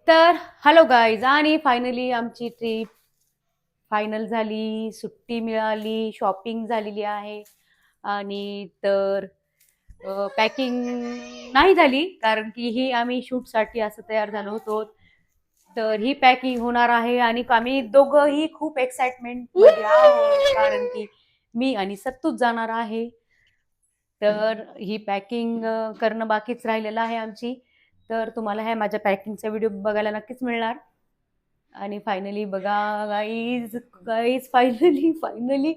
तर hello guys, आणि finally आमची ट्रिप फायनल झाली, सुट्टी मिळाली, शॉपिंग झालेली आहे. आणि तर पॅकिंग नाही झाली, कारण की ही आम्ही शूटसाठी असं तयार झालो होतो. तर ही पॅकिंग होणार आहे आणि आम्ही दोघंही खूप एक्साइटमेंट मध्ये आहोत, कारण की मी आणि सत्तूच जाणार आहे. तर ही पॅकिंग करणं बाकीच राहिलेलं आहे आमची. तर तुम्हाला ह्या माझ्या पॅकिंगचा व्हिडिओ बघायला नक्कीच मिळणार. आणि फायनली बघा guys, guys finally finally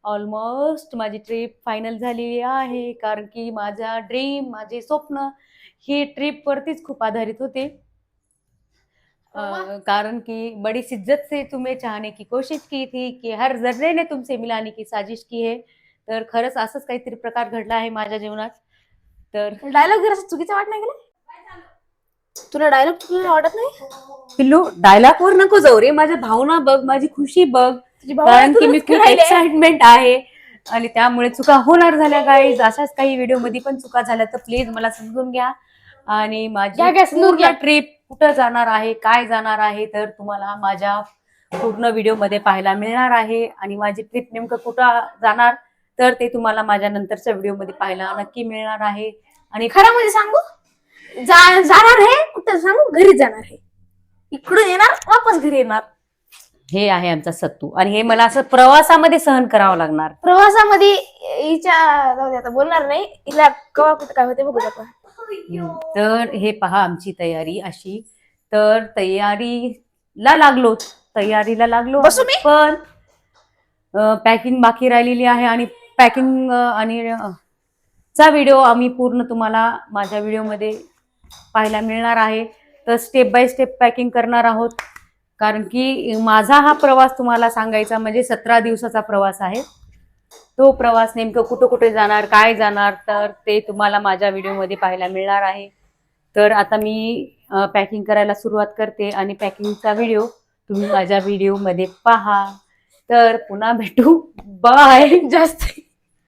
almost माझी ट्रिप फायनल झालेली आहे, कारण की माझा ड्रीम, माझे स्वप्न ही ट्रिप वरतीच खूप आधारित होते. कारण कि बड़ी शिद्दत से तुम्हें चाहने की कोशिश की थी, कि हर जर्रे ने तुमसे मिलाने की साजिश की है. तर खरंच असंच काहीतरी प्रकार घडला आहे माझ्या जीवनात. तर डायलॉग जरा चुकीचा वाट नाही गेला तुला? डायलॉग चुकीचा वाटत नाही? पिल्लू, डायलॉग वर नको जाऊ रे, माझ्या भावना बघ, माझी खुशी बघ, तुझी भावना कारण की मी तुलाच खूप कळायले. एक्साइटमेंट आहे आणि त्यामुळे चुका होणार झाल्या गाईज. अशाच काही व्हिडिओ मध्ये पण चुका झाल्या तर प्लीज मला समजून घ्या. आणि माझी घ्या समजून पूर्ण घ्या. ट्रिप कुठं जाणार आहे, काय जाणार आहे, तर तुम्हाला माझ्या पूर्ण व्हिडिओ मध्ये पाहायला मिळणार आहे. आणि माझी ट्रिप नेमकं कुठं जाणार तर ते तुम्हाला माझ्या नंतरच्या व्हिडिओ मध्ये पाहायला नक्की मिळणार आहे. आणि खरं म्हणजे सांगू, जाणार आहे कुठं सांगू? घरी जाणार आहे, इकडून येणार वापस घरी येणार. हे आहे आमचा सत्तू, आणि हे मला असं प्रवासामध्ये सहन करावं लागणार. प्रवासामध्ये हिच्या जाऊ दे, आता बोलणार नाही. हिला कवा कुठं काय होते बघू आपण. तर हे पहा आमची तयारी अशी. तर तयारीला लागलो बसू मी? पण पॅकिंग बाकी राहिलेली आहे. आणि पॅकिंग आणि चा व्हिडिओ आम्ही पूर्ण तुम्हाला माझ्या व्हिडिओमध्ये पाहायला मिळणार आहे. तर स्टेप बाय स्टेप पॅकिंग करणार आहोत, कारण की माझा हा प्रवास तुम्हाला सांगायचा म्हणजे 17 दिवसाचा प्रवास आहे. तो प्रवास नेमकं कुठं कुठे जाणार, काय जाणार, तर ते तुम्हाला माझ्या व्हिडिओमध्ये पाहायला मिळणार आहे. तर आता मी पॅकिंग करायला सुरुवात करते आणि पॅकिंगचा व्हिडिओ तुम्ही माझ्या व्हिडिओमध्ये पहा. तर पुन्हा भेटू, बाय. जास्त